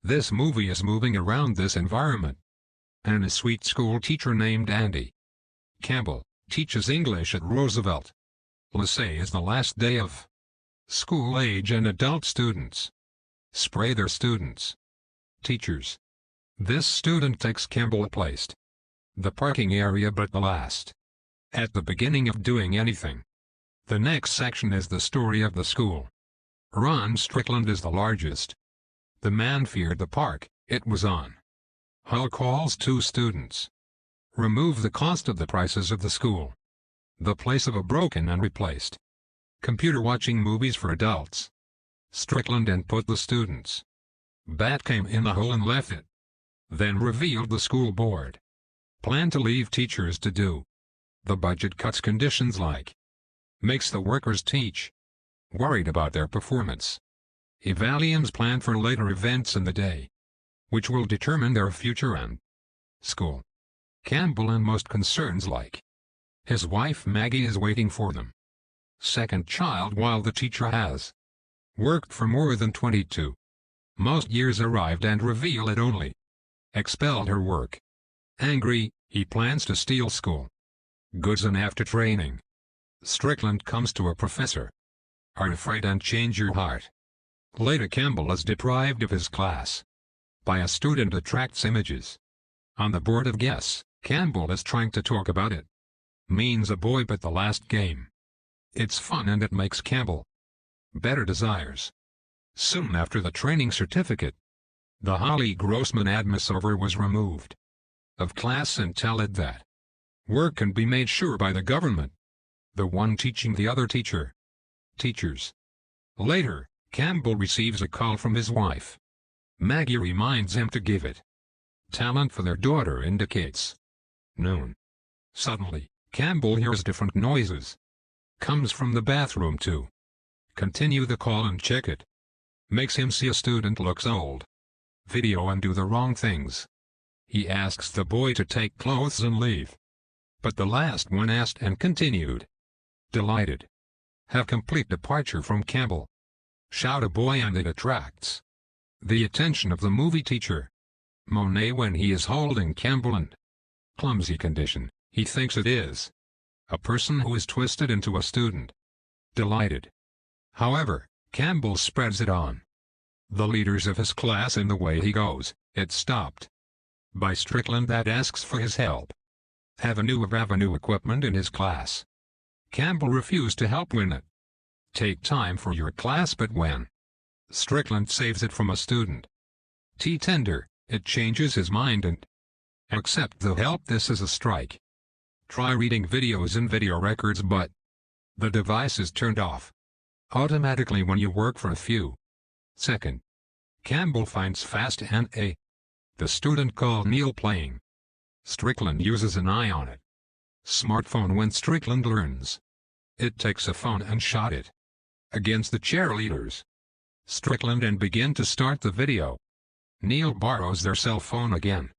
This movie is moving around this environment. And a sweet school teacher named Andy Campbell teaches English at Roosevelt. Let's say is the last day of school-age and adult students spray their students. Teachers. This student takes Campbell placed the parking area but the last at the beginning of doing anything. The next section is the story of the school. Ron Strickland is the largest. The man feared the park it was on. Hall calls 2 students. Remove the cost of the prices of the school. The place of a broken and replaced computer watching movies for adults. Strickland and put the students. Bat came in the hole and left it. Then revealed the school board plan to leave teachers to do the budget cuts conditions like makes the workers teach. Worried about their performance. Evaluations plan for later events in the day, which will determine their future and school. Campbell and most concerns like his wife Maggie is waiting for them. Second child while the teacher has worked for more than 22. Most years arrived and reveal it only expelled her work. Angry, he plans to steal school goods and after training. Strickland comes to a professor. Are afraid and change your heart. Later Campbell is deprived of his class by a student attracts images. On the board of guests, Campbell is trying to talk about it. Means a boy but the last game. It's fun and it makes Campbell better desires. Soon after the training certificate, the Holly Grossman admissover was removed of class and tell it that work can be made sure by the government. The one teaching the other teacher. Teachers. Later, Campbell receives a call from his wife. Maggie reminds him to give it. Talent for their daughter indicates noon. Suddenly, Campbell hears different noises. Comes from the bathroom to continue the call and check it. Makes him see a student looks old. Video and do the wrong things. He asks the boy to take clothes and leave. But the last one asked and continued. Delighted. Have complete departure from Campbell. Shout a boy and it attracts the attention of the movie teacher. Monet when he is holding Campbell and clumsy condition, he thinks it is a person who is twisted into a student. Delighted. However, Campbell spreads it on the leaders of his class in the way he goes, it stopped by Strickland that asks for his help. Avenue equipment in his class. Campbell refused to help win it. Take time for your class but when Strickland saves it from a student. Tender, it changes his mind and accept the help. This is a strike. Try reading videos in video records but the device is turned off automatically when you work for a few seconds. Campbell finds fast and the student called Neil playing. Strickland uses an eye on it. Smartphone when Strickland learns. It takes a phone and shot it against the cheerleaders. Strickland and begin to start the video. Neil borrows their cell phone again.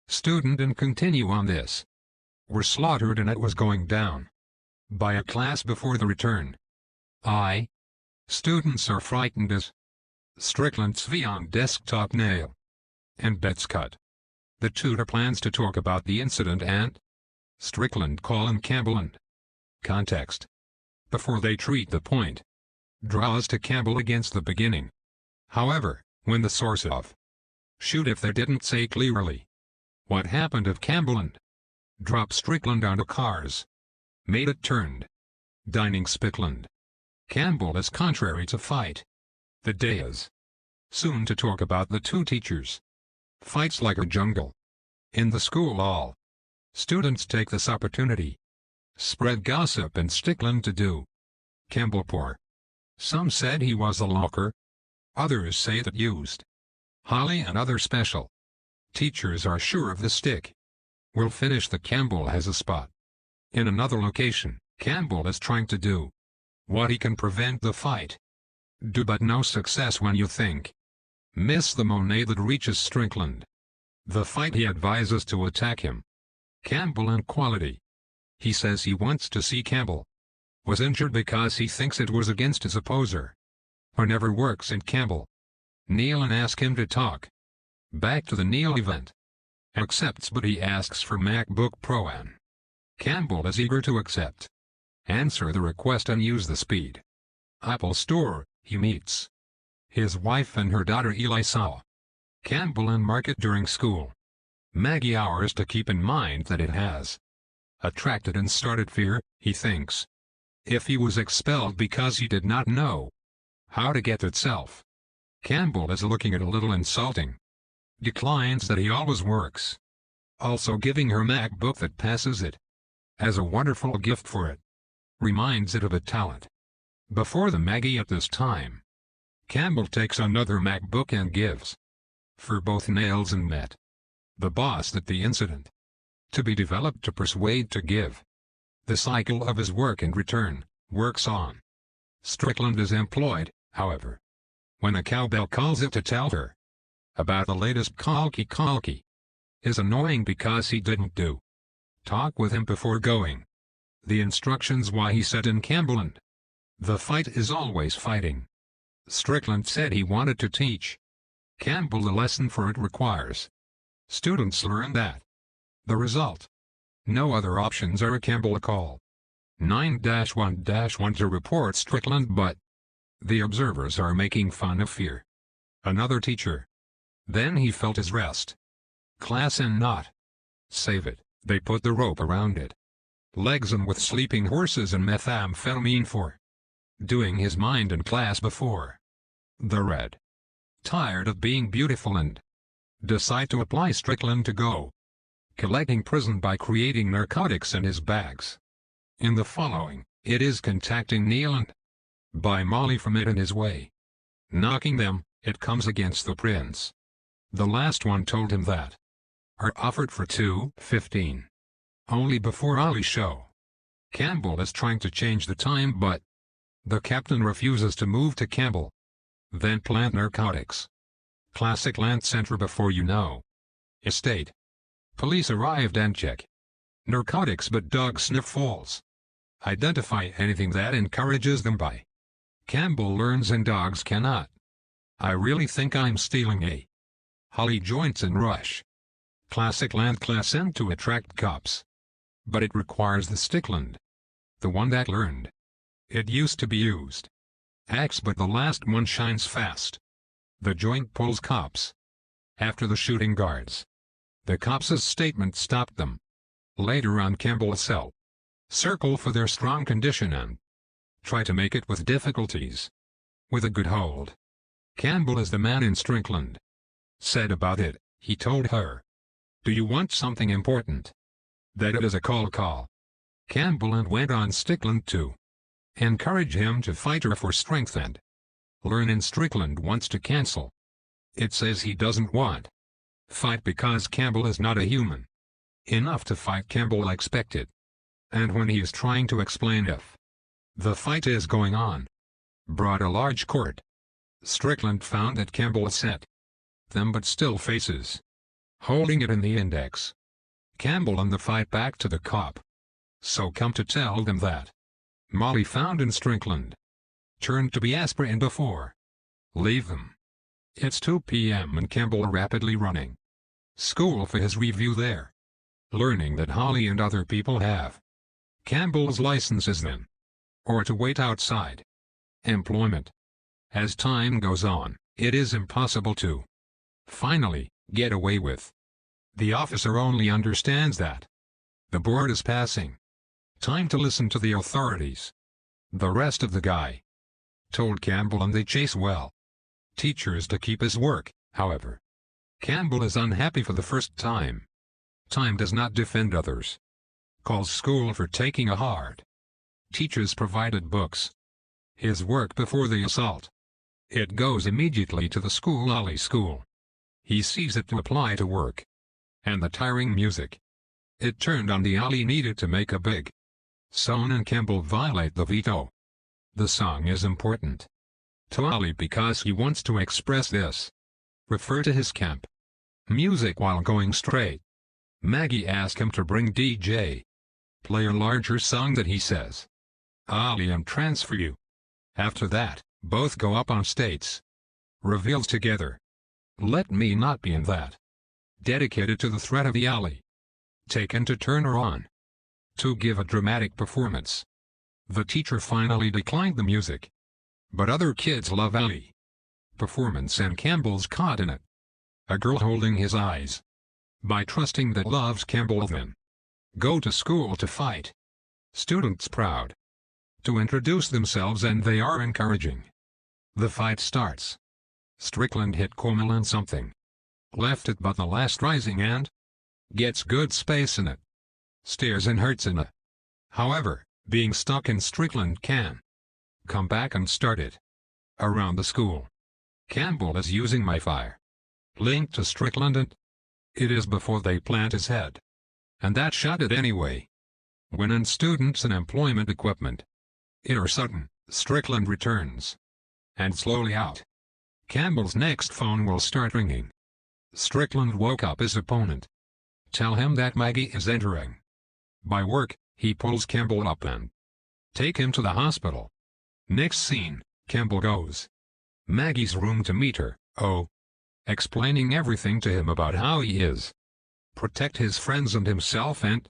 Student and continue on this. Were slaughtered and it was going down by a class before the return. Students are frightened as Strickland's V on desktop nail and bets cut. The tutor plans to talk about the incident and Strickland calling Campbell and context. Before they treat the point. Draws to Campbell against the beginning. However, when the source of shoot if they didn't say clearly what happened if Campbell and drop Strickland onto cars. Made it turned. Dining Strickland. Campbell is contrary to fight. The day is soon to talk about the 2 teachers. Fights like a jungle. In the school all students take this opportunity. Spread gossip and Strickland to do Campbell poor. Some said he was a locker. Others say that used Holly and other special teachers are sure of the stick. Will finish the Campbell has a spot. In another location, Campbell is trying to do what he can prevent the fight. Do but no success when you think. Miss the Monet that reaches Strickland. The fight he advises to attack him. Campbell and quality. He says he wants to see Campbell was injured because he thinks it was against his opposer. Or never works in Campbell. Neil and ask him to talk. Back to the Neil event. Accepts, but he asks for MacBook Pro and Campbell is eager to accept. Answer the request and use the speed. Apple Store, he meets his wife and her daughter Eli saw Campbell in market during school. Maggie hours to keep in mind that it has attracted and started fear, he thinks. If he was expelled because he did not know how to get itself. Campbell is looking at a little insulting. Declines that he always works. Also giving her MacBook that passes it. As a wonderful gift for it. Reminds it of a talent. Before the Maggie at this time. Campbell takes another MacBook and gives. For both Nails and Met. The boss that the incident. To be developed to persuade to give. The cycle of his work and return, works on. Strickland is employed, however. When a cowbell calls it to tell her about the latest calky is annoying because he didn't do talk with him before going. The instructions why he said in Campbell and the fight is always fighting. Strickland said he wanted to teach Campbell the lesson for it requires students learn that. The result. No other options are a Campbell a call. 9-1-1 to report Strickland but the observers are making fun of fear. Another teacher. Then he felt his rest. Class and not. Save it, they put the rope around it. Legs and with sleeping horses and methamphetamine for doing his mind in class before. The red. Tired of being beautiful and decide to apply Strickland to go. Collecting prison by creating narcotics in his bags. In the following, it is contacting Neil and by Molly from it in his way. Knocking them, it comes against the prince. The last one told him that are offered for $2.15. Only before Ollie's show. Campbell is trying to change the time but the captain refuses to move to Campbell. Then plant narcotics. Classic Land Center before you know. Estate. Police arrived and check narcotics but dog sniff falls. Identify anything that encourages them by. Campbell learns and dogs cannot. I really think I'm stealing a Holly joints and rush. Classic Land Class N to attract cops. But it requires the Strickland. The one that learned. It used to be used. Axe but the last one shines fast. The joint pulls cops. After the shooting guards. The cops' statement stopped them. Later on Campbell cell. Circle for their strong condition and try to make it with difficulties. With a good hold. Campbell is the man in Strickland. Said about it, he told her. Do you want something important? That it is a call. Campbell and went on Strickland to encourage him to fight her for strength and learn in Strickland wants to cancel. It says he doesn't want fight because Campbell is not a human enough to fight Campbell expected. And when he is trying to explain if the fight is going on, brought a large court. Strickland found that Campbell set them but still faces holding it in the index. Campbell and the fight back to the cop. So come to tell them that Molly found in Strickland turned to be aspirin before leave them. It's 2 p.m. and Campbell rapidly running school for his review there. Learning that Holly and other people have Campbell's licenses then. Or to wait outside employment. As time goes on, it is impossible to finally get away with. The officer only understands that the board is passing. Time to listen to the authorities. The rest of the guy told Campbell and they chase well. Teachers to keep his work, however. Campbell is unhappy for the first time. Time does not defend others. Calls school for taking a hard. Teachers provided books. His work before the assault. It goes immediately to the school Ollie school. He sees it to apply to work. And the tiring music. It turned on the Ollie needed to make a big song and Campbell violate the veto. The song is important to Ollie because he wants to express this. Refer to his camp music while going straight. Maggie asked him to bring DJ. Play a larger song that he says. Ollie and transfer you. After that, both go up on states. Reveals together. Let me not be in that. Dedicated to the threat of the alley. Taken to turn her on. To give a dramatic performance. The teacher finally declined the music. But other kids love alley performance and Campbell's caught in it. A girl holding his eyes. By trusting that loves Campbell then. Go to school to fight. Students proud. To introduce themselves and they are encouraging. The fight starts. Strickland hit Coleman on something. Left it but the last rising and gets good space in it. Stares and hurts in it. However, being stuck in Strickland can come back and start it. Around the school. Campbell is using my fire. Linked to Strickland and it is before they plant his head. And that shot it anyway. When in students and employment equipment. It or sudden, Strickland returns. And slowly out. Campbell's next phone will start ringing. Strickland woke up his opponent. Tell him that Maggie is entering. By work, he pulls Campbell up and take him to the hospital. Next scene, Campbell goes Maggie's room to meet her, explaining everything to him about how he is. Protect his friends and himself and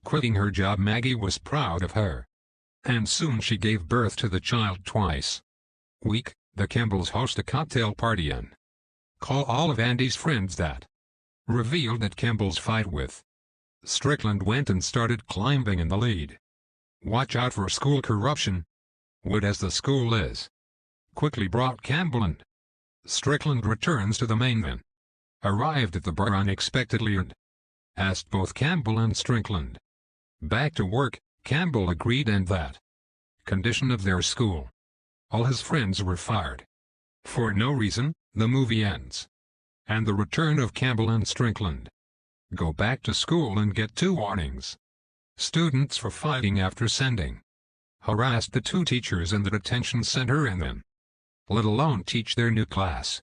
quitting her job. Maggie was proud of her. And soon she gave birth to the child twice. Week, the Campbells host a cocktail party and call all of Andy's friends that revealed that Campbell's fight with Strickland went and started climbing in the lead. Watch out for school corruption. Wood as the school is. Quickly brought Campbell and Strickland returns to the main then. Arrived at the bar unexpectedly and asked both Campbell and Strickland back to work. Campbell agreed and that condition of their school. All his friends were fired. For no reason, the movie ends. And the return of Campbell and Strickland. Go back to school and get 2 warnings. Students for fighting after sending. Harassed the 2 teachers in the detention center and then let alone teach their new class.